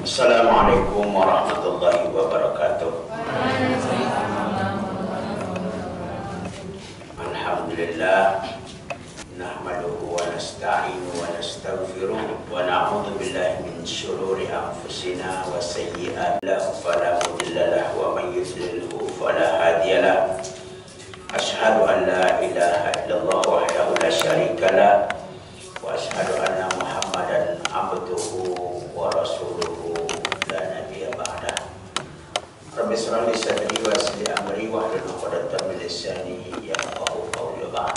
Assalamualaikum warahmatullahi wabarakatuh. Alhamdulillah, nahmaduhu wa nasta'inu wa nastaghfiruh wa na'udzu billahi min syururi anfusina wa sayyi'ati a'malina fala mudilla lahu wa man yudlilhu fala hadiya lahu. Asyhadu an la ilaha illallah wahdahu la syarika lahu wa asyhadu anna Muhammadan abduhu wa rasuluhu la nabiyya ba'dah. Rabbi shrah li sadri wa yassir li amri wahlul 'uqdatam min lisani yafqahu qawli. Ba'd.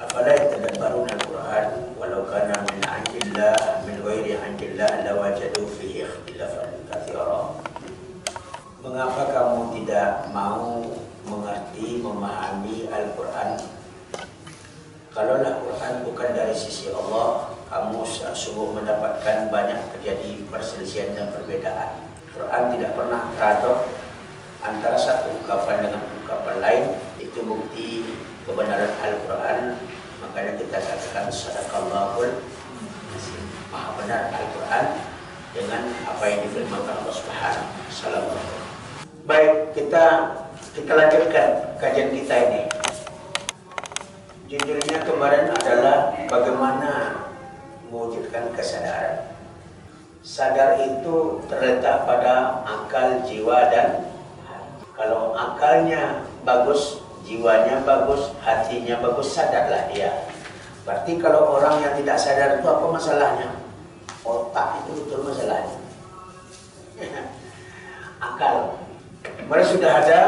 Afala yatadabbaruna al-Qur'an walau kana min 'indillah min ghairi 'indillah lawajadu fihi ikhtilafan katsira. Mengapa kamu tidak mau mengerti, memahami Al-Quran? Kalaulah Quran bukan dari sisi Allah, kamu sungguh mendapatkan banyak terjadi perselisihan dan perbedaan. Quran tidak pernah radok antara satu ungkapan dengan ungkapan lain. Itu bukti kebenaran Al-Quran. Makanya kita katakan sadaqallahul azim. Maha benar Al-Quran dengan apa yang difirmankan Allah Subhanahu wa Ta'ala. Baik, kita lanjutkan kajian kita ini. Judulnya kemarin adalah bagaimana mewujudkan kesadaran. Sadar itu terletak pada akal, jiwa, dan hati. Kalau akalnya bagus, jiwanya bagus, hatinya bagus, sadarlah dia. Berarti kalau orang yang tidak sadar itu apa masalahnya? Otak itu betul masalahnya. Akal. Kemudian sudah ada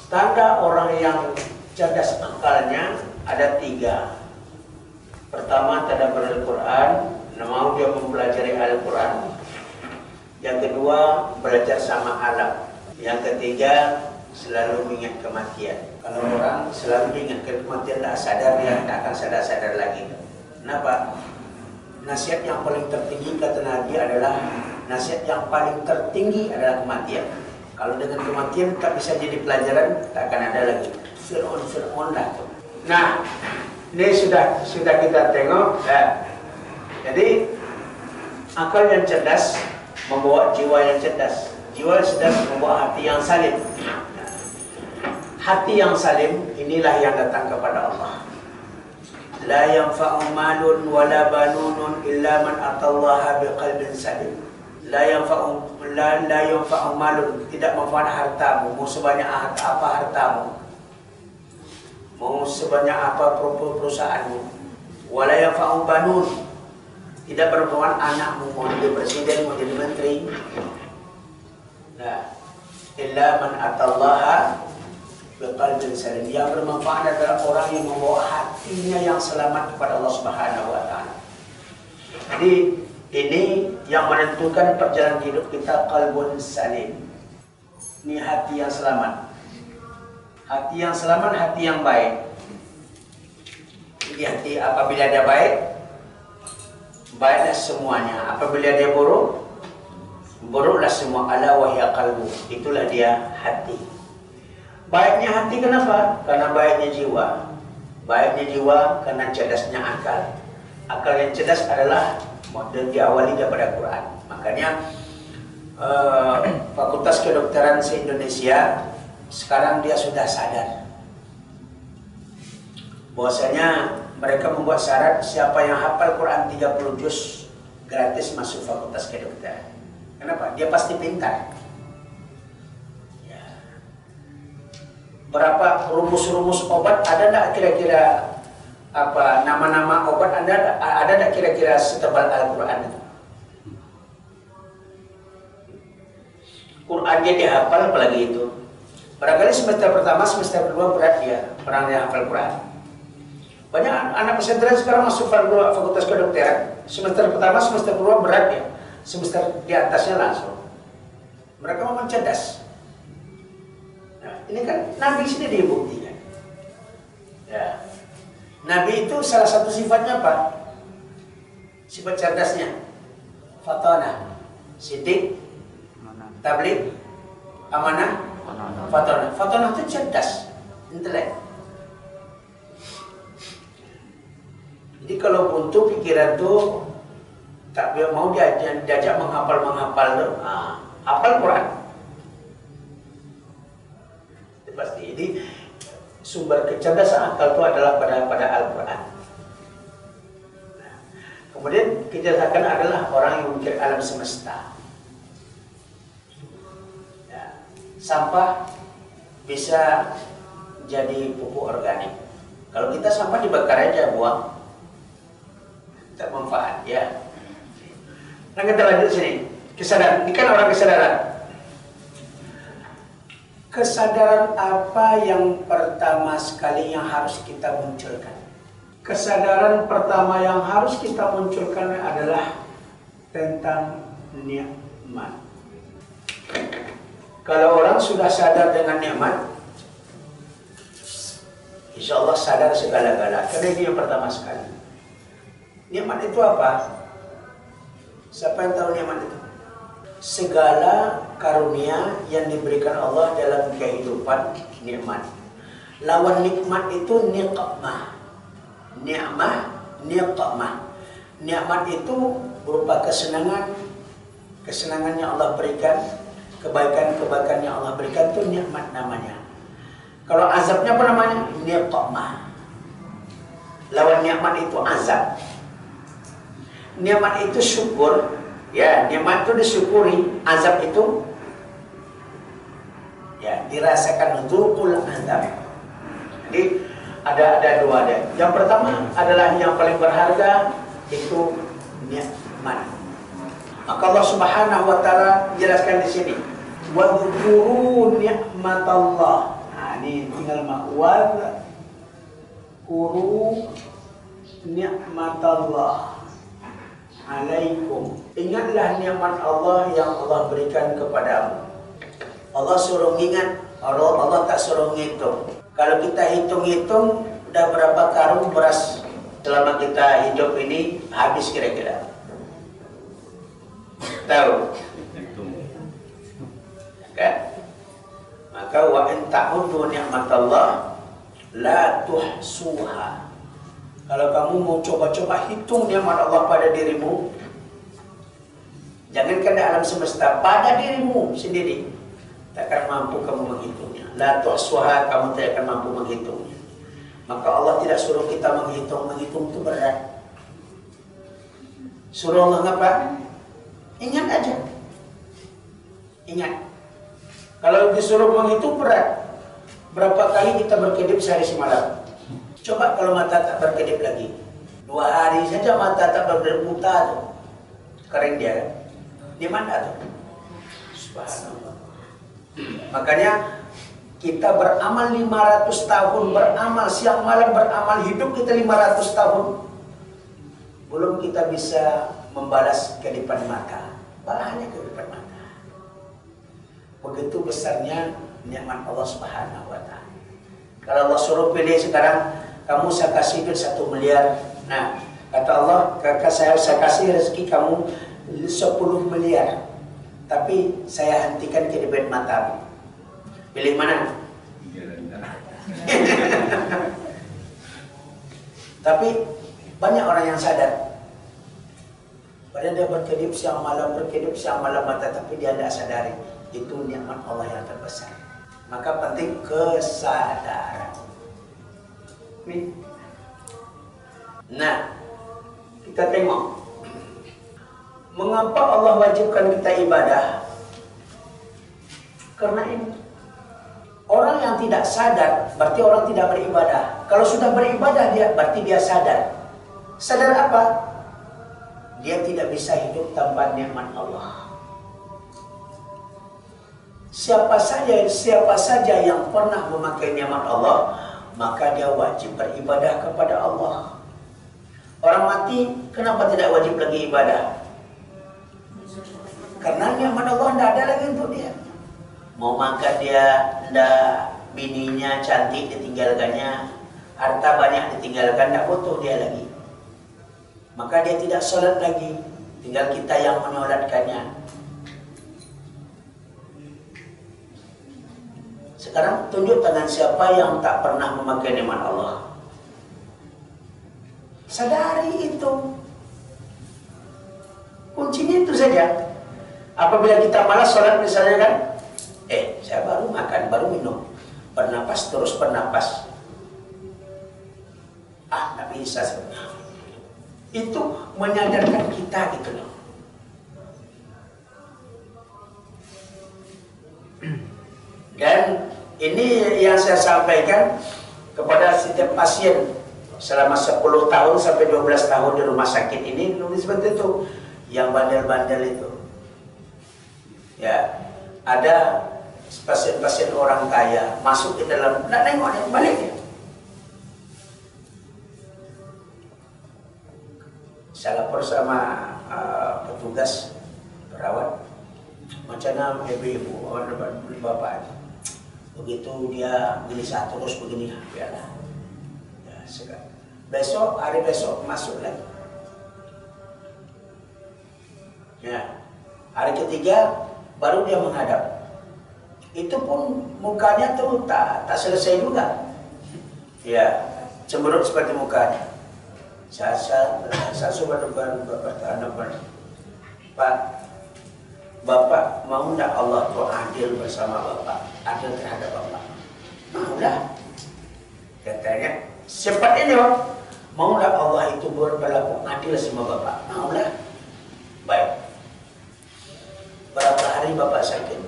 tanda orang yang cerdas akalnya ada 3. Pertama, tadabbur Al-Quran, mau dia mempelajari Al-Quran. Yang kedua, belajar sama alam. Yang ketiga, selalu mengingat kematian. Kalau orang selalu mengingat kematian, tak sadar, dia tidak akan sadar-sadar lagi. Kenapa? Nasihat yang paling tertinggi kata Nabi adalah kematian. Kalau dengan kematian tak bisa jadi pelajaran, tak akan ada lagi. Fir'aun lah. Nah, ini sudah kita tengok. Jadi akal yang cerdas membawa jiwa yang cerdas. Jiwa yang cerdas membawa hati yang salim. Hati yang salim inilah yang datang kepada Allah. La yanfa'u malun wala banunun illa man atallaha biqalbin salim. La yanfa'u malun, tidak manfaat hartamu, mau sebanyak apa hartamu, mau sebanyak apa perusahaanmu. Wala yanfa'u banun, tidak bermanfaat anakmu, mau jadi presiden, mau jadi menteri. Nah, illa man atallaha biqalbin salim. Yang bermanfaat adalah orang yang membawa hatinya yang selamat kepada Allah Subhanahu wa Ta'ala. Jadi ini yang menentukan perjalanan hidup kita, qalbun salim. Ini hati yang selamat. Hati yang selamat, hati yang baik. Jadi hati apabila dia baik, baiklah semuanya. Apabila dia buruk, buruklah semua. Ala wahya qalbu. Itulah dia hati. Baiknya hati kenapa? Karena baiknya jiwa. Baiknya jiwa karena cerdasnya akal. Akal yang cerdas adalah dan diawali daripada Quran. Makanya Fakultas Kedokteran se-Indonesia sekarang dia sudah sadar bahwasanya mereka membuat syarat siapa yang hafal Quran 30 juz gratis masuk Fakultas Kedokteran. Kenapa? Dia pasti pintar. Ya. Berapa rumus-rumus obat ada enggak kira-kira? Apa nama-nama obat ada tak kira-kira setebal Al-Quran itu? Quran dia dihafal, apalagi itu. Barangkali semester pertama, semester kedua berat dia orang yang hafal Quran. Banyak anak pesantren sekarang masuk Fakultas Kedokteran. Semester pertama, semester kedua berat dia. Semester di atasnya langsung. Mereka memang cerdas. Nah, ini kan Nabi sini dia buktikan. Ya. Nabi itu salah satu sifatnya apa? Sifat cerdasnya fatanah, sidik, tabligh, amanah, fatanah. Fatanah itu cerdas, intelek. Jadi kalau buntu pikiran itu Tak mau diajak menghafal tuh, hafal Quran. Itu pasti. Jadi sumber kecerdasan akal itu adalah pada Al-Quran. Nah, kemudian kecerdasan adalah orang yang memikir alam semesta. Ya, sampah bisa jadi pupuk organik. Kalau kita sampah dibakar aja, buang, tak manfaat ya. Nah, kita lanjut sini. Kesadaran, ini kan orang kesadaran. Kesadaran apa yang pertama sekali yang harus kita munculkan? Kesadaran pertama yang harus kita munculkan adalah tentang nikmat. Kalau orang sudah sadar dengan nikmat, insya Allah sadar segala-gala. Karena ini yang pertama sekali. Nikmat itu apa? Siapa yang tahu nikmat itu? Segala karunia yang diberikan Allah dalam kehidupan, nikmat. Lawan nikmat itu niqmah. Niqmah. Nikmat itu berupa kesenangan. Kesenangan yang Allah berikan, kebaikan-kebaikan yang Allah berikan itu nikmat namanya. Kalau azabnya apa namanya? Niqmah. Lawan nikmat itu azab. Nikmat itu syukur, ya, nikmat itu disyukuri, azab itu ya dirasakan, dzukul azab. Jadi ada dua deh. Yang pertama adalah yang paling berharga itu nikmat. Maka Allah Subhanahu wa taala jelaskan di sini, wadhkuru ni'matallah. Nah, ini tinggal makwad kuru ni'matallah alaikum. Ingatlah nikmat Allah yang Allah berikan kepadamu. Allah suruh ingat, Allah tak suruh ngitung. Kalau kita hitung-hitung, udah berapa karung beras selama kita hidup ini habis kira-kira? Tahu? Kan? Maka wa in ta'uddu ni'matallah la tuhsuha. Kalau kamu mau coba-coba hitung nikmat Allah pada dirimu, jangankan di alam semesta, pada dirimu sendiri, tak akan mampu kamu menghitungnya. La tuhsuha, kamu tidak akan mampu menghitungnya. Maka Allah tidak suruh kita menghitung itu berat. Suruh Allah apa? Ingat aja. Ingat. Kalau disuruh menghitung berat, berapa kali kita berkedip sehari semalam? Coba kalau mata tak berkedip lagi, 2 hari saja mata tak berkedip, buta tuh, kering dia. Di mana tuh? Subhanallah. Makanya kita beramal 500 tahun, beramal siang malam, beramal hidup kita 500 tahun, belum kita bisa membalas kedipan mata, hanya kedipan mata. Begitu besarnya nikmat Allah Subhanahu wa taala. Kalau Allah suruh pilih sekarang, kamu saya kasih duit 1 miliar. Nah, kata Allah, saya kasih rezeki kamu 10 miliar. Tapi saya hentikan kedipan matamu. Pilih mana? Tapi banyak orang yang sadar. Padahal dia berkedip siang malam mata, tapi dia tidak sadari. Itu nikmat Allah yang terbesar. Maka penting kesadaran. Nah, kita tengok mengapa Allah wajibkan kita ibadah. Karena ini orang yang tidak sadar berarti orang tidak beribadah. Kalau sudah beribadah dia berarti dia sadar. Sadar apa? Dia tidak bisa hidup tanpa nikmat Allah. Siapa saja yang pernah memakai nikmat Allah, maka dia wajib beribadah kepada Allah. Orang mati, kenapa tidak wajib lagi ibadah? Karena nikmat Allah tidak ada lagi untuk dia. Mau makan dia, tidak, bininya cantik ditinggalkannya, harta banyak ditinggalkan, tidak butuh dia lagi. Maka dia tidak sholat lagi, tinggal kita yang menyolatkannya. Sekarang tunjuk tangan siapa yang tak pernah memakai nikmat Allah. Sadari itu. saja. Apabila kita malas sholat misalnya kan, saya baru makan, baru minum, bernapas terus bernapas. Nggak bisa sebenarnya. Itu menyadarkan kita gitu loh. Dan ini yang saya sampaikan kepada setiap pasien selama 10 tahun sampai 12 tahun di rumah sakit ini, nulis seperti itu. Yang bandel-bandel itu. Ya, ada pasien-pasien orang kaya masuk ke dalam, nggak nengok, balik ya. Saya lapor sama petugas perawat, macam ibu-ibu, bapak. Begitu dia gelisah terus begini, biarlah. Ya, besok, hari besok masuk lagi. Ya, hari ketiga baru dia menghadap. Itu pun mukanya tuh tak selesai juga. Ya, cemberut seperti mukanya. Saya coba bertanya, Pak, Bapak mau enggak Allah tuh adil bersama Bapak, adil terhadap Bapak? Maulah. Katanya, cepat ini Pak, mau enggak Allah itu berlaku adil sama Bapak? Maulah. Baik. Berapa hari Bapak sakit?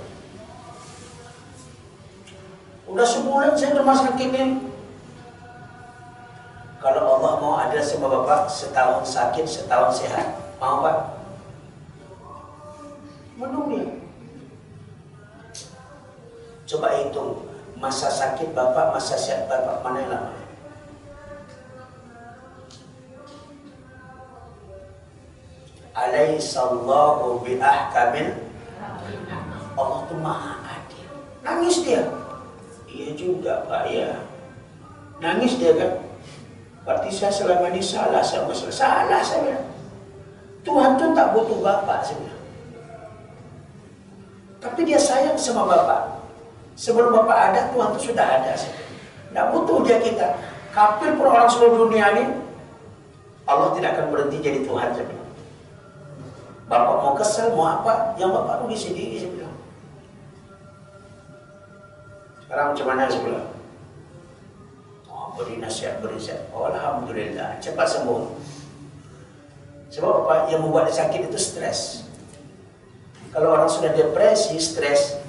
Udah sebulan saya di rumah sakit ini. Kalau Allah mau adil sama Bapak, setahun sakit, setahun sehat, mau Pak? Menunggu. Coba hitung masa sakit Bapak, masa sehat Bapak, mana yang lama? Alaihissallahu bi'ahkamil. Allah itu maha adil. Nangis dia. Iya juga Pak, ya. Nangis dia kan. Berarti saya selama ini salah sama salah saya bilang. Tuhan tuh tak butuh Bapak sebenarnya. Tapi dia sayang sama Bapak. Sebelum Bapak ada, Tuhan tuh sudah ada. Tidak butuh dia kita. Kafir pun orang seluruh dunia ini, Allah tidak akan berhenti jadi Tuhan sebenarnya. Bapak mau kesel, mau apa, yang Bapak rugi sendiri sebenarnya. Sekarang macam mana sebelah? Beri nasihat. Alhamdulillah, cepat sembuh. Sebab apa? Yang membuat dia sakit itu stres. Kalau orang sudah depresi, stres,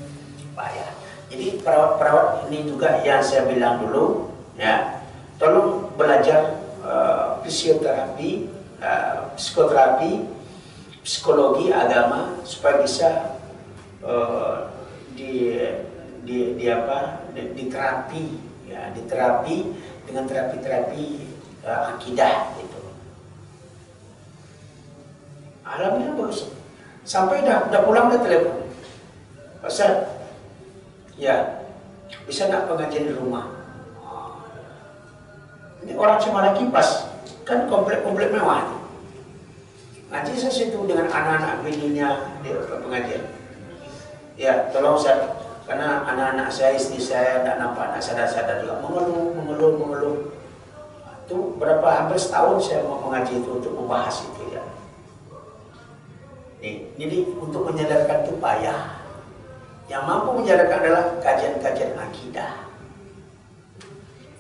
payah. Jadi perawat-perawat ini juga yang saya bilang dulu, ya, tolong belajar fisioterapi, psikoterapi, psikologi agama supaya bisa diterapi, ya, diterapi dengan terapi-terapi akidah gitu. Alhamdulillah bagus. Sampai dah pulang dah telepon. Pasal, ya, bisa nak pengajian di rumah? Ini orang cuma lagi kipas, kan komplek-komplek mewah. Ngaji saya situ dengan anak-anak bininya di pengajian. Ya, tolong saya. Karena anak-anak saya, istri saya tidak nampak, nak sadar-sadar juga mengeluh. Itu hampir setahun saya mau mengaji itu untuk membahas itu ya. Jadi untuk menyadarkan itu payah. Yang mampu menyadarkan adalah kajian-kajian akidah.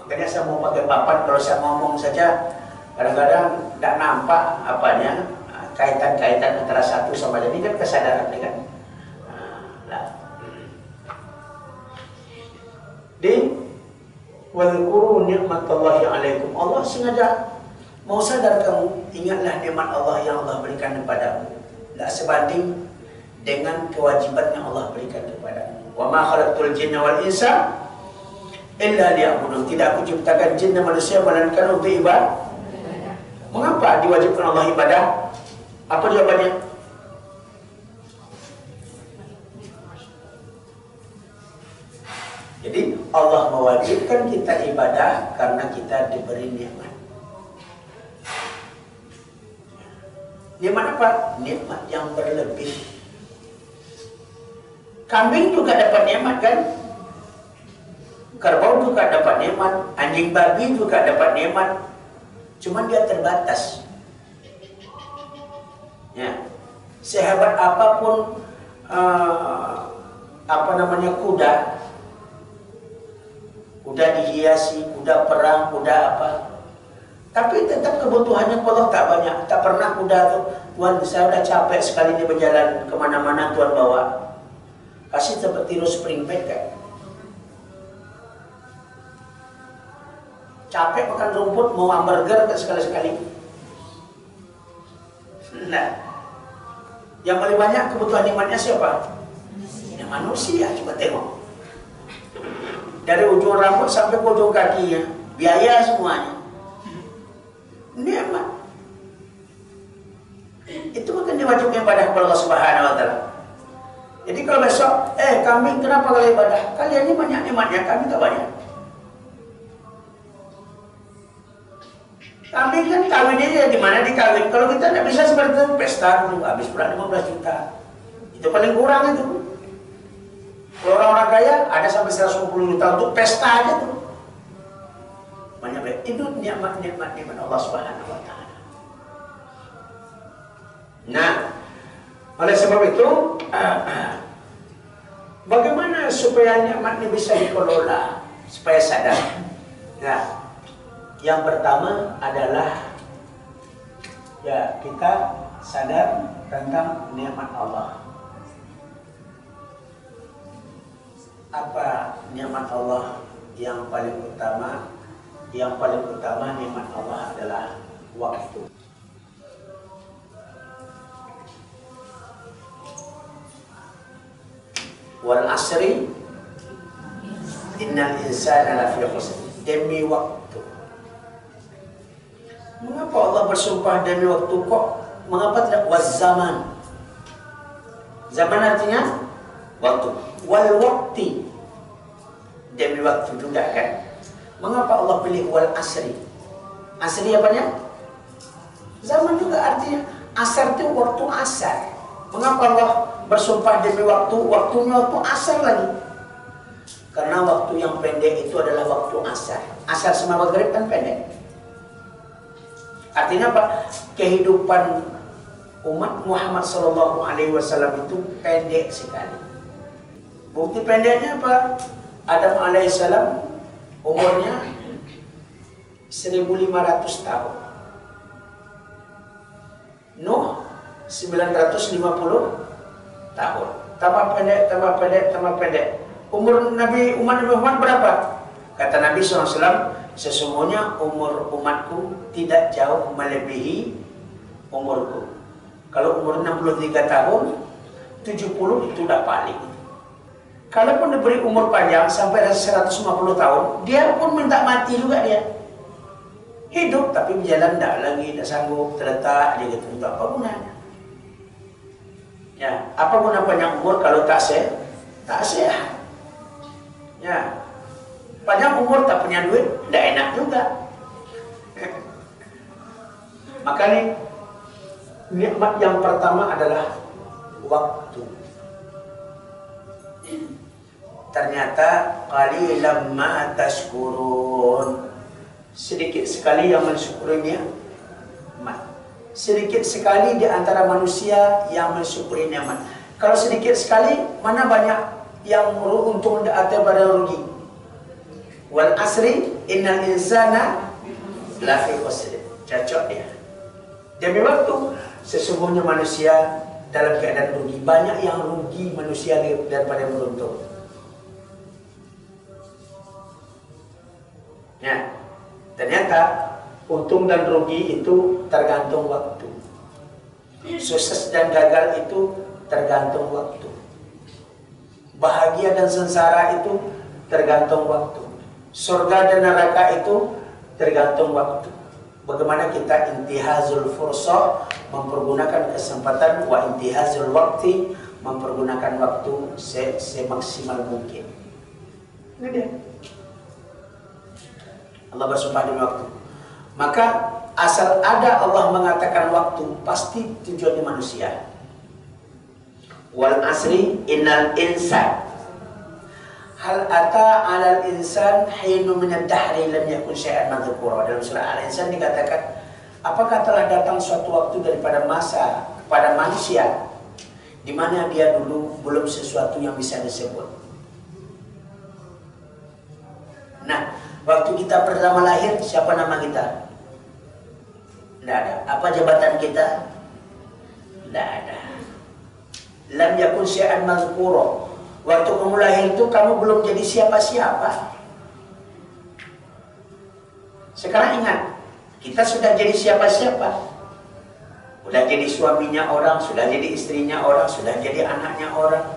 Makanya saya mau pakai papan, kalau saya ngomong saja kadang-kadang tidak nampak apanya, kaitan-kaitan antara satu sama lain. Ini kan kesadaran kan. Di wadhkuru ni'matallahi 'alaikum. Allah sengaja mau sadar kamu, ingatlah nikmat Allah yang Allah berikan kepadamu. Tak sebanding dengan kewajiban yang Allah berikan kepadamu. Wa ma khalaqtul jinna wal insa illa liya'budun. Tidak aku ciptakan jin dan manusia melainkan untuk ibadah. Mengapa diwajibkan Allah ibadah? Apa jawabannya? Jadi Allah mewajibkan kita ibadah karena kita diberi nikmat. Nikmat apa? Nikmat yang berlebih. Kambing juga dapat nikmat kan? Kerbau juga dapat nikmat, anjing babi juga dapat nikmat. Cuman dia terbatas. Ya. sehebat apapun kuda dihiasi, kuda perang, kuda apa, tapi tetap kebutuhannya Allah tak banyak. Tak pernah kuda tuh, Tuhan saya udah capek sekali ini berjalan kemana-mana, Tuhan bawa, kasih seperti spring bed kan. Capek makan rumput, mau hamburger sekali-sekali. Nah, yang paling banyak kebutuhan imannya siapa? Ya, manusia. Coba tengok, dari ujung rambut sampai ke ujung kakinya, biaya semuanya. Nikmat. Itu bukan diwajibkan ibadah kepada Allah Subhanahu wa Ta'ala. Jadi kalau besok, kami kenapa kalian ibadah? Kalian ini banyak nikmatnya, kami tak banyak. Kami kan kawin aja, gimana dikawin? Kalau kita tidak bisa seperti itu, pesta dulu, habis pula 15 juta. Itu paling kurang itu. Kalau orang-orang kaya, ada sampai 150 juta untuk pesta aja tuh. Banyak baik. Itu nikmat Allah Subhanahu wa Ta'ala. Nah, oleh sebab itu, bagaimana supaya nikmat ini bisa dikelola, supaya sadar? Nah, yang pertama adalah ya kita sadar tentang nikmat Allah. Apa nikmat Allah yang paling utama? Yang paling utama nikmat Allah adalah waktu. Wal asri innal insana lafi khusr. Demi waktu. Mengapa Allah bersumpah demi waktu kok? Mengapa tidak waz-zaman? Zaman artinya waktu. Wal wakti, demi waktu juga kan? Mengapa Allah pilih wal asri? Asri apanya? Zaman juga artinya. Asar itu waktu asar. Mengapa Allah bersumpah demi waktu? Waktunya waktu asar lagi. Karena waktu yang pendek itu adalah waktu asar. Asar sama maghrib kan pendek. Artinya apa? Kehidupan umat Muhammad SAW itu pendek sekali. Bukti pendeknya apa? Adam alaihissalam umurnya 1500 tahun. Nuh 950 tahun. Tambah pendek. Umur Nabi Muhammad berapa? Kata Nabi SAW, sesungguhnya umur umatku tidak jauh melebihi umurku. Kalau umur 63 tahun, 70 itu udah paling. Kalaupun diberi umur panjang sampai 150 tahun, dia pun minta mati juga dia. Hidup tapi berjalan tidak lagi, tidak sanggup, terletak dia gitu. Untuk apa gunanya? Ya, apa guna panjang umur kalau tak sehat? Ya, panjang umur tak punya duit, tidak enak juga. Makanya nikmat yang pertama adalah waktu. Ternyata qalilan ma tashkurun. Sedikit sekali yang mensyukuri nikmat. Sedikit sekali di antara manusia yang mensyukuri nikmat. Kalau sedikit sekali, mana banyak yang untung atau pada rugi. Wal asri innal insana lafi khusr. Cocok dia. Demi waktu, sesungguhnya manusia dalam keadaan rugi. Banyak yang rugi manusia daripada yang beruntung. Ya, ternyata untung dan rugi itu tergantung waktu. Sukses dan gagal itu tergantung waktu. Bahagia dan sengsara itu tergantung waktu. Surga dan neraka itu tergantung waktu. Bagaimana kita intihazul fursah, mempergunakan kesempatan, wa intihazul waktu, mempergunakan waktu semaksimal mungkin. Ini dia. Allah bersumpah demi waktu. Maka asal ada Allah mengatakan waktu, pasti tujuannya manusia. Wal asri innal insan hal ata 'alal insan hinu min ad-dahri lam yakun syai'an madhkura. Dalam surah Al-Insan dikatakan, apakah telah datang suatu waktu daripada masa kepada manusia di mana dia dulu belum sesuatu yang bisa disebut. Nah, waktu kita pertama lahir, siapa nama kita? Tidak ada. Apa jabatan kita? Tidak ada. Lam yakun syai'an mazkura. Waktu kamu lahir itu kamu belum jadi siapa-siapa. Sekarang ingat, kita sudah jadi siapa-siapa. Sudah jadi suaminya orang, sudah jadi istrinya orang, sudah jadi anaknya orang.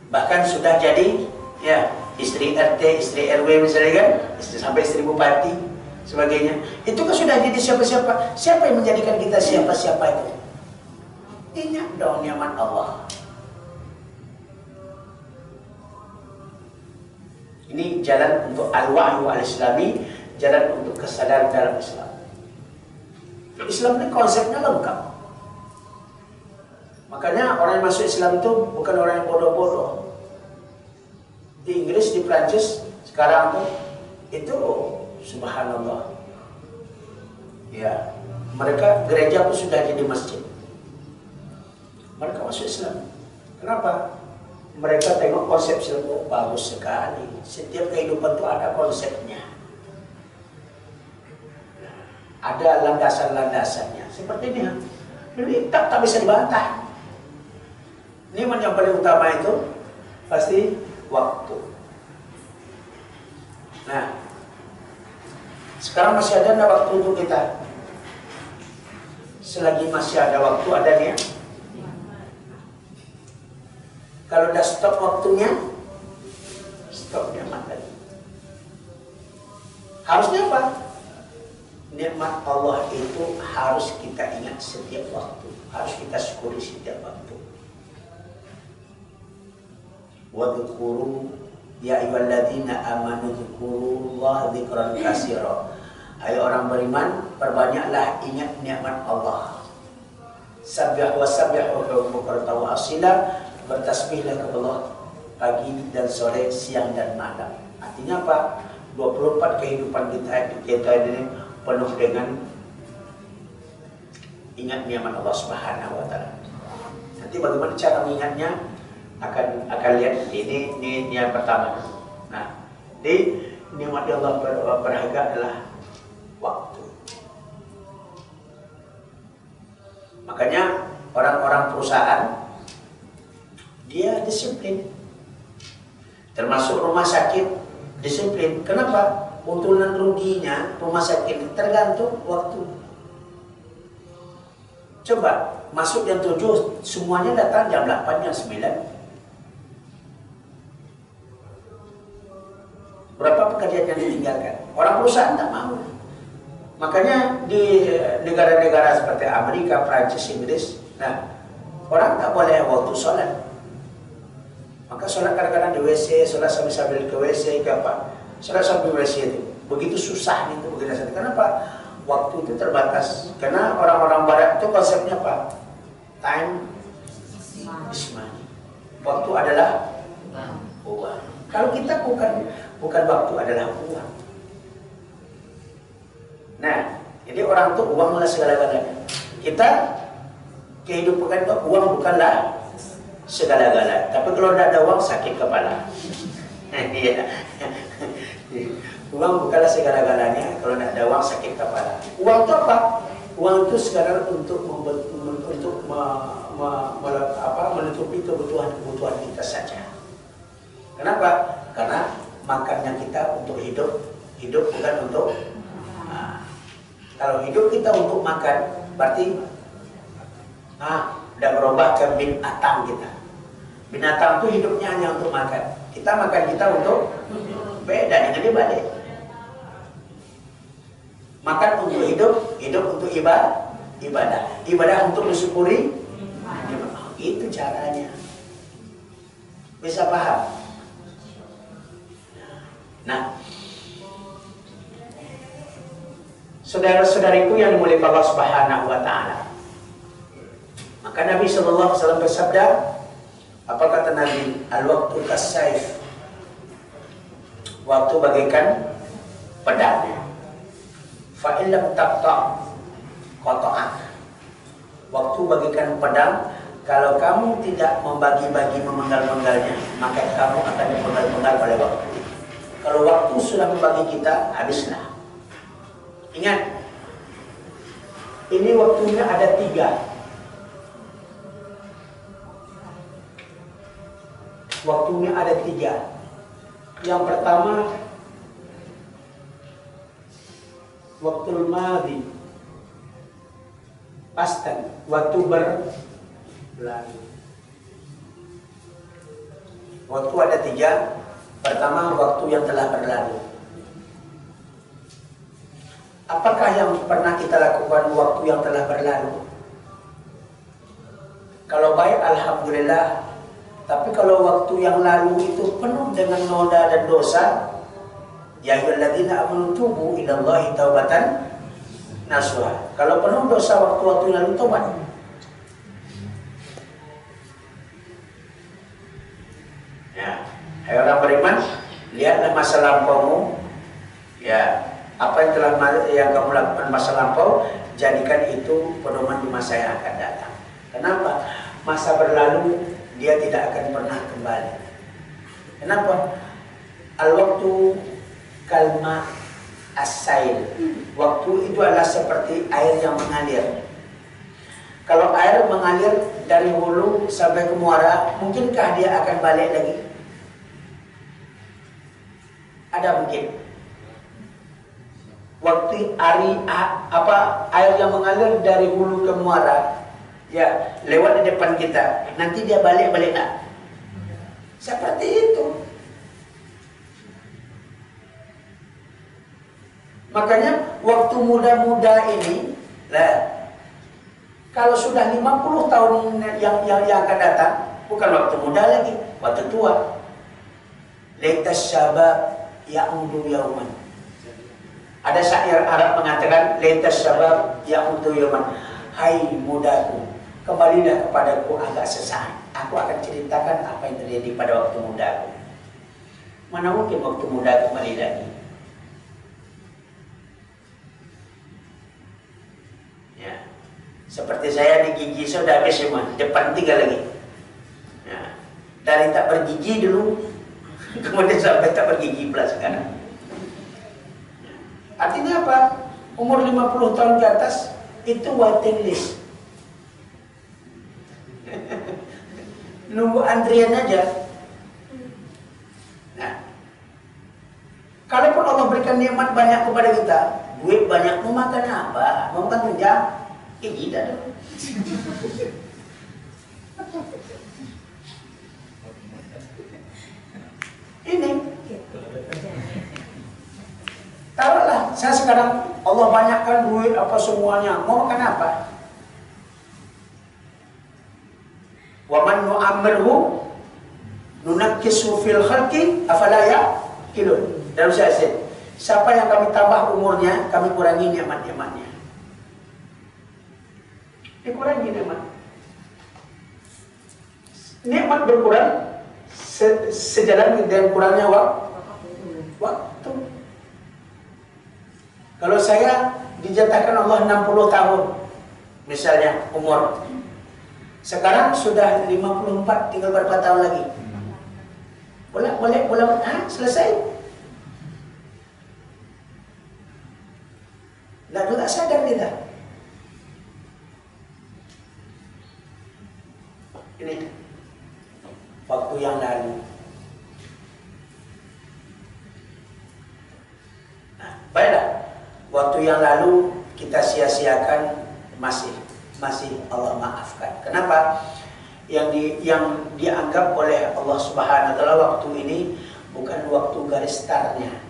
Bahkan sudah jadi ya istri RT, istri RW misalnya kan, sampai istri bupati, sebagainya. Itu kan sudah jadi siapa-siapa. Siapa yang menjadikan kita siapa-siapa itu? Ingat dong nikmat Allah. Ini jalan untuk al-wahyu al-islami, jalan untuk kesadaran dalam Islam. Islam ini konsepnya lengkap. Makanya orang yang masuk Islam itu bukan orang yang bodoh-bodoh. Di Inggris, di Prancis sekarang tuh itu subhanallah. Ya, mereka gereja pun sudah jadi masjid. Mereka masuk Islam. Kenapa? Mereka tengok konsep Islam, oh, bagus sekali. Setiap kehidupan itu ada konsepnya. Ada landasan-landasannya. Seperti ini. Jadi tak bisa dibantah. Ini yang paling utama itu pasti waktu. Nah, sekarang masih ada waktu untuk kita. Selagi masih ada waktu, ada niat. Kalau udah stop waktunya, stop nikmat lagi. Harusnya apa? Nikmat Allah itu harus kita ingat setiap waktu, harus kita syukuri setiap waktu. Wa dzkuru ya ayyuhalladzina amanu dzkurullaha dzikran katsira. Hai orang beriman, perbanyaklah ingat nikmat Allah. Sabbih wa sabbihu bukratan wa asila. Bertasbihlah kepada Allah pagi dan sore, siang dan malam. Artinya apa? 24 kehidupan kita ini penuh dengan ingat nikmat Allah Subhanahu wa taala. Nanti bagaimana cara mengingatnya akan lihat ini yang pertama. Nah, di nikmat Allah berharga adalah waktu. Makanya orang-orang perusahaan dia disiplin, termasuk rumah sakit disiplin. Kenapa? Keuntungan ruginya rumah sakit tergantung waktu. Coba masuk jam 7, semuanya datang jam 8, jam 9. Berapa pekerjaan yang ditinggalkan? Orang perusahaan tak mau. Makanya di negara-negara seperti Amerika, Prancis, Inggris, nah orang tak boleh waktu sholat. Maka sholat kadang-kadang di WC, sholat sambil ke WC, ke apa? Sholat sambil WC itu. Begitu susah itu, begitu susah. Kenapa? Waktu itu terbatas. Karena orang-orang barat itu konsepnya apa? Time is money. Waktu adalah uang. Kalau kita bukan waktu, adalah uang. Nah, jadi orang itu uang adalah segala-galanya. Kita kehidupan itu uang bukanlah segala-galanya. Tapi kalau tidak ada uang, sakit kepala. Uang bukanlah segala-galanya. Kalau tidak ada uang, sakit kepala. Uang itu apa? Uang itu sekarang untuk menutupi kebutuhan kita saja. Kenapa? Karena makannya kita untuk hidup bukan untuk. Kalau hidup kita untuk makan, berarti udah berubah ke binatang kita. Binatang itu hidupnya hanya untuk makan. Kita makan kita untuk beda dengan dia balik. Makan untuk hidup untuk ibadah. Ibadah untuk mensyukuri. Itu caranya. Bisa paham? Nah, saudara-saudariku yang dimuliakan Allah Subhanahu wa taala. Maka Nabi sallallahu alaihi wasallam bersabda, apa kata Nabi? Al-waqtu kas-saif. Waktu bagaikan pedang. Fa in lam taqta qata'ak. Waktu bagaikan pedang, Kalau kamu tidak membagi-bagi memenggal-menggalnya, maka kamu akan dipenggal-penggal oleh waktu. Kalau waktu sudah membagi kita, habislah. Ingat, ini waktunya ada 3. Waktunya ada 3. Yang pertama, waktu madi, pastan, waktu berlalu. Waktu ada 3. Pertama, waktu yang telah berlalu. Apakah yang pernah kita lakukan waktu yang telah berlalu? Kalau baik, alhamdulillah. Tapi kalau waktu yang lalu itu penuh dengan noda dan dosa, ya ayyuhalladzina amanu tubu ilallahi taubatan nasuha. Kalau penuh dosa waktu-waktu yang lalu, tobat. Ya, hai orang beriman, lihatlah masa lampaumu. Ya, apa yang kamu lakukan masa lampau, jadikan itu pedoman di masa yang akan datang. Kenapa? Masa berlalu dia tidak akan pernah kembali. Kenapa? Al-waktu kalma as-sail. Waktu itu adalah seperti air yang mengalir. Kalau air mengalir dari hulu sampai ke muara, mungkinkah dia akan balik lagi? Ada mungkin. Waktu air yang mengalir dari hulu ke muara, ya lewat di depan kita, nanti dia balik tak? Seperti itu. Makanya waktu muda-muda ini lah, kalau sudah 50 tahun yang akan datang, bukan waktu muda lagi, waktu tua. Laitas syabab ya'udu yauman. Ada syair Arab mengatakan, laitas syabab ya'udu yauman. Hai mudaku, kembalilah kepadaku agak sesaat. Aku akan ceritakan apa yang terjadi pada waktu mudaku. Mana mungkin waktu muda kembali lagi? Ya, seperti saya di gigi sudah habis semua, depan 3 lagi. Ya, dari tak bergigi dulu, kemudian sampai tak bergigi pula sekarang. Artinya apa? Umur 50 tahun ke atas itu waiting list. Nunggu antrian aja. Nah, kalaupun Allah berikan nikmat banyak kepada kita, duit banyak, mau makan apa? Mau makan tunjang? Gigi dah dulu. Ini taruhlah saya sekarang Allah banyakkan duit apa semuanya, mau makan apa? Wa man nu'ammirhu nunakkisu fil khalqi afala ya'qilun. Dalam syahid, siapa yang kami tambah umurnya, kami kurangi nikmat-nikmatnya. Dikurangi nikmat. Nikmat berkurang sejalan dengan kurangnya waktu. Kalau saya dijatahkan Allah 60 tahun, misalnya umur, sekarang sudah 54, tinggal berapa tahun lagi? Boleh, selesai. Nah, tidak sadar kita. Ini waktu yang lalu. Nah, baiklah. Waktu yang lalu kita sia-siakan, masih Allah maafkan. Kenapa? Yang dianggap oleh Allah Subhanahu wa taala waktu ini bukan waktu garis startnya.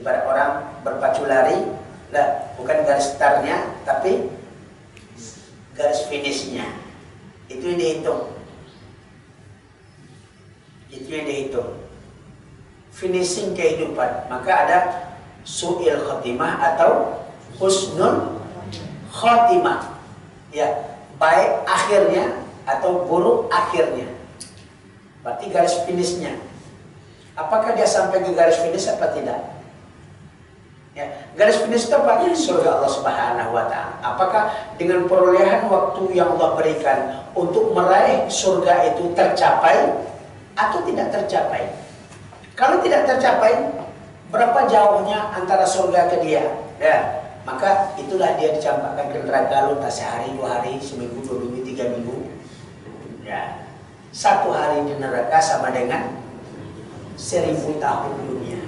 Ibarat orang berpacu lari, lah bukan garis startnya, tapi garis finishnya. Itu yang dihitung. Itu yang dihitung. Finishing kehidupan. Maka ada su'il khotimah atau husnul khotimah. Ya, baik akhirnya atau buruk akhirnya. Berarti garis finishnya. Apakah dia sampai ke garis finish apa tidak? Ya, garis finish itu apa? Surga Allah Subhanahu wa Ta'ala. Apakah dengan perolehan waktu yang Allah berikan untuk meraih surga itu tercapai atau tidak tercapai? Kalau tidak tercapai, berapa jauhnya antara surga ke dia? Ya, maka itulah dia dicampakkan ke neraka entah sehari, 2 hari, seminggu, 2 minggu, 3 minggu. Ya, 1 hari di neraka sama dengan 1000 tahun dunia.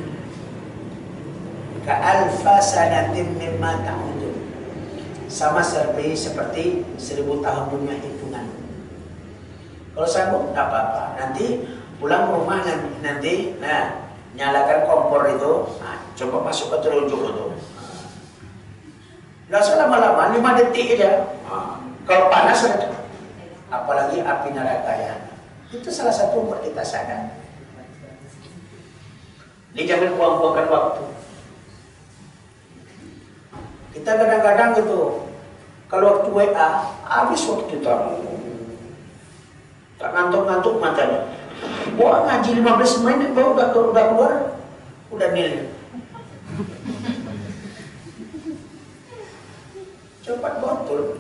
Ka'alfa sanatin mimma ta'udun. Sama seperti 1000 tahun dunia hitungan. Kalau sanggup, tak apa-apa. Nanti pulang ke rumah nanti, nyalakan kompor itu, coba masuk ke telunjuk itu. Nggak usah lama-lama, 5 detik aja. Kalau panas, apalagi api neraka ya. Itu salah satu buat kita sadar. Ini jangan buang-buangkan waktu. Kita kadang-kadang gitu, kalau waktu WA, habis waktu tamu. Tak ngantuk-ngantuk matanya. Wah, ngaji 15 menit baru udah keluar, udah nil. Cepat betul.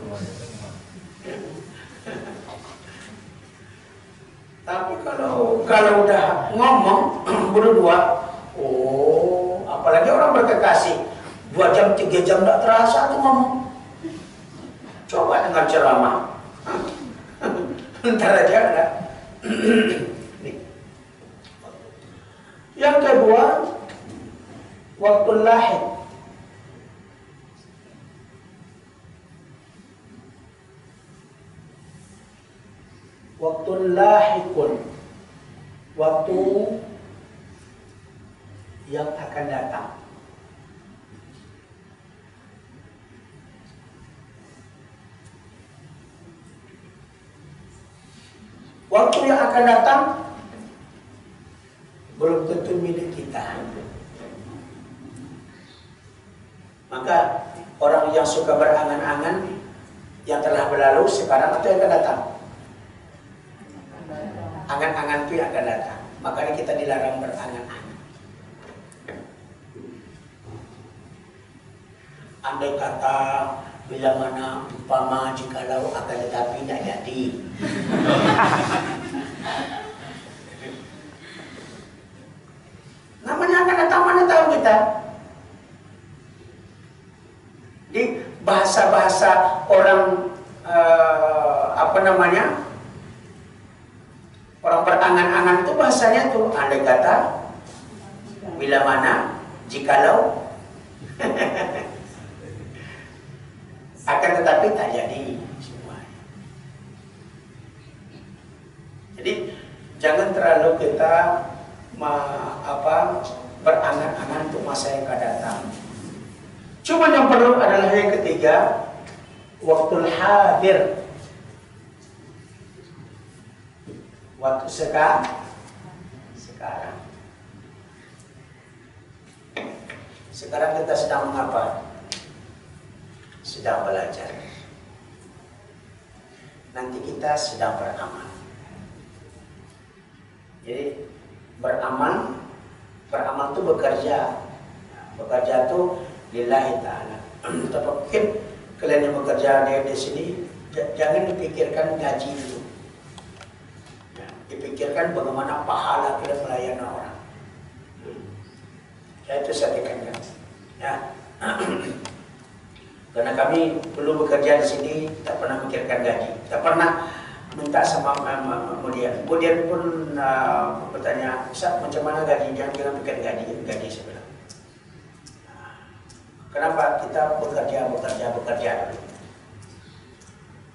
Tapi kalau udah ngomong berdua, apalagi orang berkekasih, 2 jam 3 jam tidak terasa tuh ngomong. Coba dengan ceramah. Ntar aja ada. Yang kedua, waktu lahir. Waktu lahikun. Waktu yang akan datang. Waktu yang akan datang belum tentu milik kita. Maka orang yang suka berangan-angan yang telah berlalu sekarang atau yang akan datang, angan-angan itu yang akan datang. Makanya kita dilarang berangan-angan. Andai kata bila mana umpama jikalau akan tetapi tidak jadi. Namanya akan datang, mana tahu kita. Di bahasa-bahasa orang orang berangan-angan itu bahasanya tuh andai kata bila mana jikalau akan tetapi tak jadi semua. Jadi jangan terlalu kita berangan-angan untuk masa yang akan datang. Cuma yang perlu adalah yang ketiga, waktu hadir. Waktu sekarang. Sekarang kita sedang mengapa? Sedang belajar. Nanti kita sedang beramal. Jadi beramal itu bekerja. Bekerja itu lillahi ta'ala. Tapi mungkin kalian yang bekerja di sini jangan dipikirkan gaji itu. Ya, dipikirkan bagaimana pahala kita melayani orang. Ya, itu saya tekankan. Ya. Karena kami belum bekerja di sini, tak pernah memikirkan gaji, tak pernah minta sama kemudian pun bertanya, Ustaz macam mana gaji? Jangan pikir gaji sebenarnya. Kenapa kita bekerja dulu?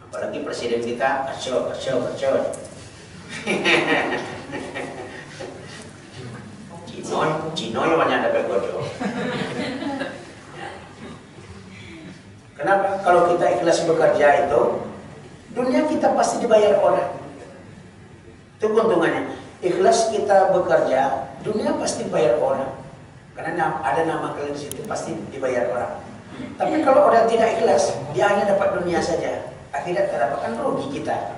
Apalagi presiden kita kacau. Cino yang banyak dapat bodoh. Kenapa? Kalau kita ikhlas bekerja itu, dunia kita pasti dibayar orang. Itu keuntungannya. Ikhlas kita bekerja, dunia pasti dibayar orang. Karena ada nama kalian di situ, pasti dibayar orang. Tapi kalau orang tidak ikhlas, dia hanya dapat dunia saja. Akhirat tak dapat, kan rugi kita.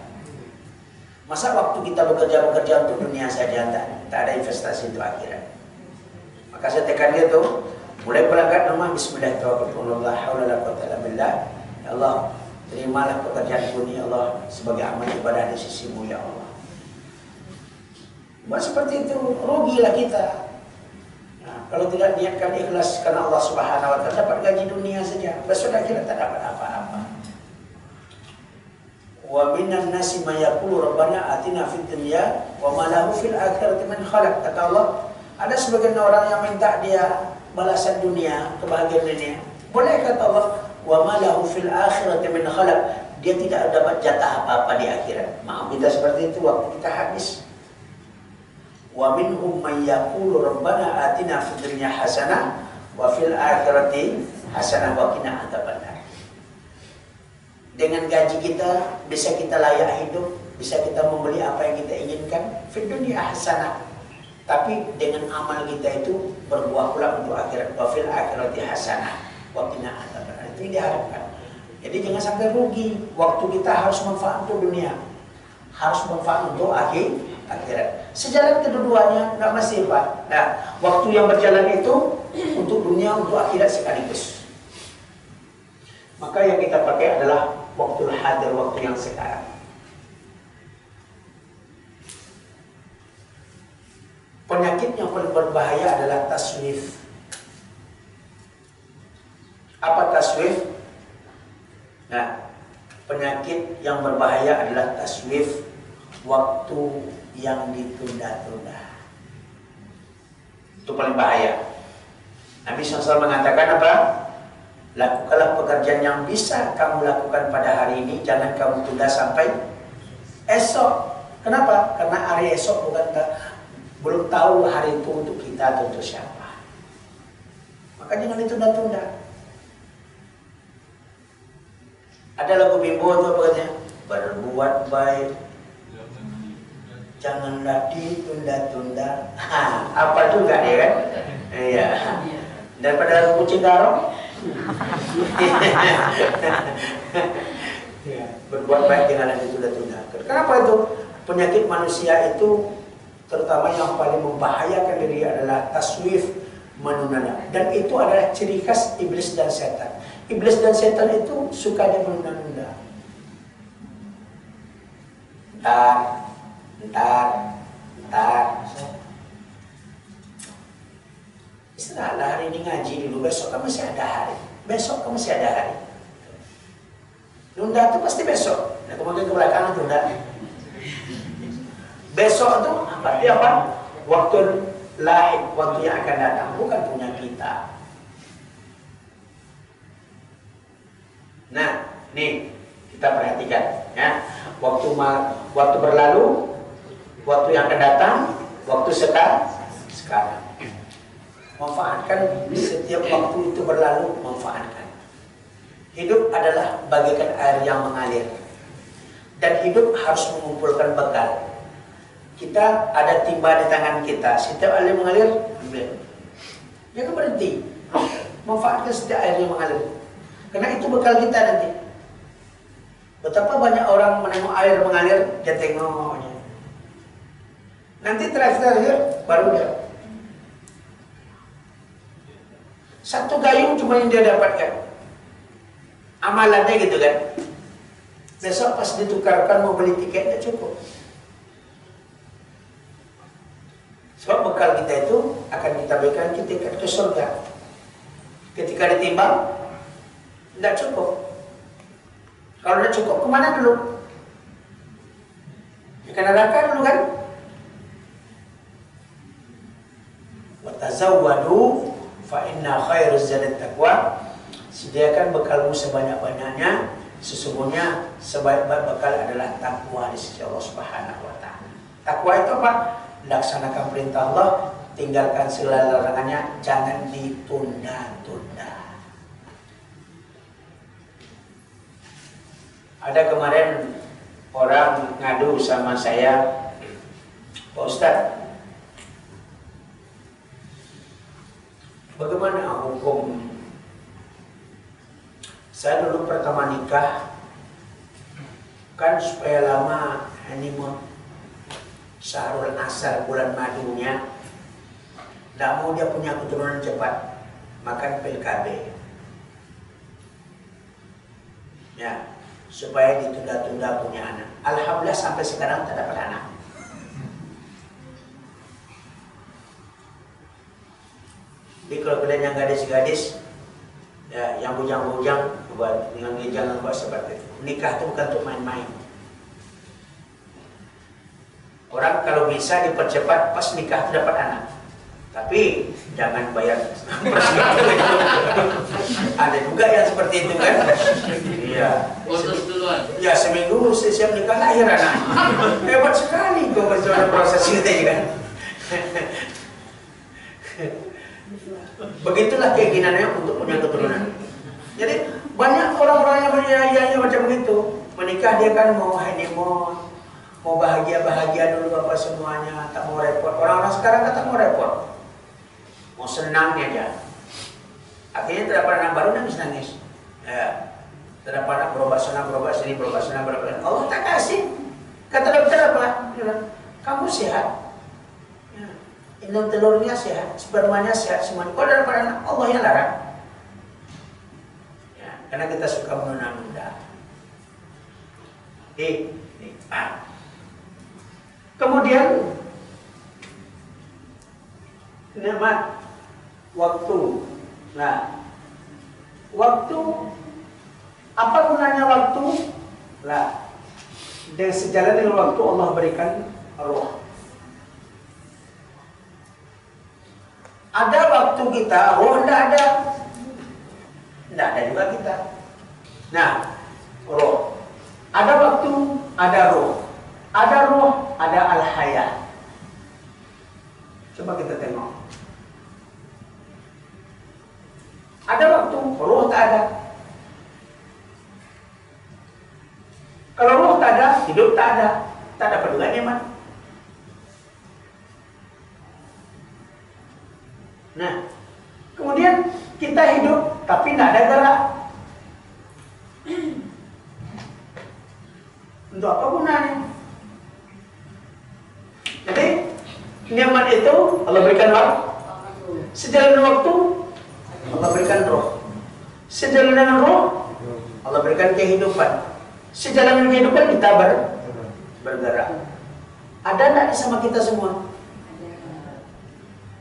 Masa waktu kita bekerja untuk dunia saja, tak ada investasi untuk akhirat. Maka saya tekan dia tuh, Mulai berangkat rumah, bismillahirrahmanirrahim, la haula wala quwwata illa billah. Ya Allah, terimalah pekerjaanku ini ya Allah sebagai amal ibadah di sisimu ya Allah. Buat seperti itu, rugilah kita. Nah, kalau tidak niatkan ikhlas karena Allah Subhanahu wa taala, dapat gaji dunia saja, besok akhirat tak dapat apa-apa. Wa minan nasi may yaqulu rabbana atina fid dunya wa ma lahu fil akhirati min khalaq. Kata Allah, ada sebagian orang yang minta dia balasan dunia, kebahagiaan dunia. Boleh kata Allah, wa ma lahu fil akhirati min khalaq. Dia tidak dapat jatah apa-apa di akhirat. Mau kita seperti itu waktu kita habis. Wa minhum may yaqulu rabbana atina fid dunya hasanah wa fil akhirati hasanah wa qina adzabannar. Dengan gaji kita bisa kita layak hidup, bisa kita membeli apa yang kita inginkan, fid dunya hasanah. Tapi dengan amal kita itu berbuah pula untuk akhirat, wa fil akhirati hasanah wa qina adzabannar. Itu yang diharapkan. Jadi jangan sampai rugi. Waktu kita harus manfaat untuk dunia, harus manfaat untuk akhirat. Sejalan kedua-duanya, nggak masih Pak. Nah, waktu yang berjalan itu untuk dunia, untuk akhirat sekaligus. Maka yang kita pakai adalah waktu hadir, waktu yang sekarang. Penyakit yang paling berbahaya adalah taswif. Apa taswif? Nah, penyakit yang berbahaya adalah taswif, waktu yang ditunda-tunda. Itu paling bahaya. Nabi SAW mengatakan apa? Lakukanlah pekerjaan yang bisa kamu lakukan pada hari ini, jangan kamu tunda sampai esok. Kenapa? Karena hari esok belum tahu hari itu untuk kita atau untuk siapa. Maka jangan ditunda-tunda. Ada lagu Bimbo itu apa katanya? Berbuat baik janganlah ditunda-tunda. Apa juga dia kan? Iya. Daripada lagu Kucing Garong. Berbuat baik janganlah ditunda-tunda. Kenapa itu? Penyakit manusia itu terutama yang paling membahayakan diri adalah taswif, menunda. Dan itu adalah ciri khas iblis dan setan. Iblis dan setan itu suka dia menunda-nunda. Ntar. Istirahatlah hari ini ngaji dulu, besok kan masih ada hari. Besok kan masih ada hari. Nunda itu pasti besok. Nah, kemudian ke belakang tunda. Besok itu berarti apa? Waktu lain, waktu yang akan datang, bukan punya kita. Nah, nih kita perhatikan ya. Waktu berlalu, waktu yang akan datang, waktu sekarang. Manfaatkan setiap waktu itu berlalu, manfaatkan. Hidup adalah bagaikan air yang mengalir. Dan hidup harus mengumpulkan bekal. Kita ada timba di tangan kita. Setiap air yang mengalir, ambil. Jangan berhenti. Manfaatkan setiap air yang mengalir. Karena itu bekal kita nanti. Betapa banyak orang menengok air mengalir, dia tengoknya. Nanti terakhir baru dia. Satu gayung cuma yang dia dapatkan. Amalannya gitu kan. Besok pas ditukarkan mau beli tiketnya cukup. Sebab bekal kita itu akan kita berikan tiket ke surga. Ketika ditimbang, tidak cukup. Kalau tidak cukup, kemana dulu? Ke neraka dulu kan? Watazawwadu fa inna khairuz zadi taqwa. Sediakan bekalmu sebanyak-banyaknya, sesungguhnya sebaik-baik bekal adalah takwa di sisi Allah Subhanahu wa taala. Takwa itu apa? Laksanakan perintah Allah, tinggalkan segala larangannya, jangan ditunda-tunda. Ada kemarin orang ngadu sama saya, Pak Ustadz, bagaimana hukum? Saya dulu pertama nikah, kan supaya lama honeymoon, Syahrul Asar bulan madunya, tidak mau dia punya keturunan cepat, makan pil KB. Ya, supaya ditunda-tunda punya anak. Alhamdulillah sampai sekarang tak dapat anak. Jadi kalau kalian yang gadis-gadis, ya, yang bujang-bujang, buat dengan jangan buat seperti itu. Nikah itu bukan untuk main-main. Orang kalau bisa dipercepat pas nikah itu dapat anak. Tapi jangan bayar ada juga yang seperti itu kan. Iya. Ya seminggu siap nikah lahir anak. Hebat sekali kau bagaimana proses itu kan. Begitulah keinginannya untuk punya keturunan. Jadi banyak orang-orang yang berjaya macam begitu. Menikah dia kan mau honeymoon, mau bahagia-bahagia dulu apa semuanya, tak mau repot. Orang-orang sekarang kan tak mau repot. Mau senangnya aja. Akhirnya tidak anak baru nangis-nangis. Ya, tidak anak berobat sana, berobat sini, berobat sana, berobat. Allah tak kasih. Kata dokter apa? Kamu sehat. Ya. Indung telurnya sehat, spermanya sehat semuanya. Kalau dapat anak, Allah yang larang. Ya, karena kita suka menunda-nunda. Kemudian nikmat waktu. Nah, waktu, apa gunanya waktu? Nah, dan sejalan dengan waktu Allah berikan roh. Ada waktu kita, roh tidak ada. Tidak ada juga kita. Nah, roh. Ada waktu, ada roh. Ada roh, ada al-haya. Coba kita tengok. Ada waktu, roh tak ada. Kalau roh tak ada, hidup tak ada. Tak dapat juga nikmat. Nah, kemudian kita hidup, tapi tidak ada gerak. Untuk apa gunanya? Jadi, nikmat itu Allah berikan waktu. Sejalan dengan waktu, Allah berikan roh. Sejalan dengan roh, Allah berikan kehidupan. Sejalan dengan kehidupan kita bergerak. Ada tidak sama kita semua?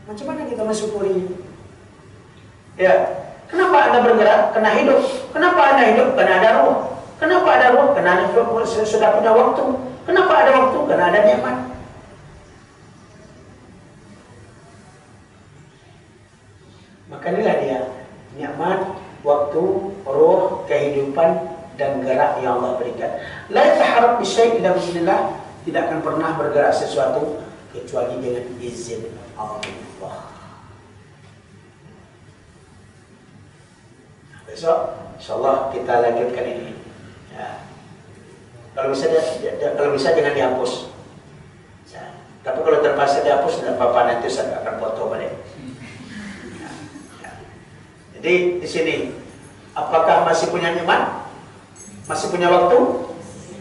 Macam mana kita mensyukuri? Ya, kenapa Anda bergerak? Karena hidup. Kenapa Anda hidup? Karena ada roh. Kenapa ada roh? Karena Anda sudah punya waktu. Kenapa ada waktu? Karena ada nikmat. Maka inilah dia nikmat, waktu, roh, kehidupan, dan gerak yang Allah berikan. La yataharrak bi syai' illa bi'idznillah, tidak akan pernah bergerak sesuatu kecuali dengan izin Allah. Besok insyaallah kita lanjutkan ini. Ya. Kalau bisa jangan dihapus. Ya. Tapi kalau terpaksa dihapus tidak apa-apa, nanti saya akan foto balik. Ya. Ya. Jadi di sini apakah masih punya iman? Masih punya waktu?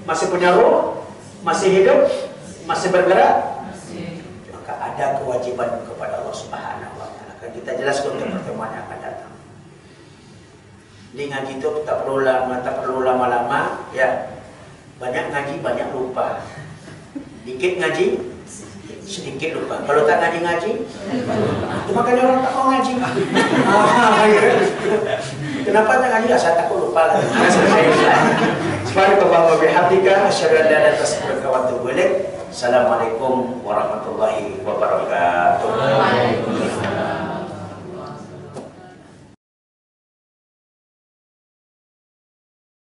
Masih punya roh? Masih hidup? Masih bergerak? Masih. Maka ada kewajiban kepada Allah Subhanahu wa Ta'ala. Akan kita jelaskan untuk pertemuan yang akan datang. Di ngaji itu tak perlu lama-lama, ya. Banyak ngaji, banyak lupa. Dikit ngaji, sedikit lupa. Kalau tak ngaji, itu makanya orang tak mau ngaji. Kenapa tak ngaji? Saya takut lupa lagi. Subhanallahi wa bihamdika, asyhadu an la ilaha illa anta, astaghfiruka wa atubu ilaik. Assalamualaikum warahmatullahi wabarakatuh.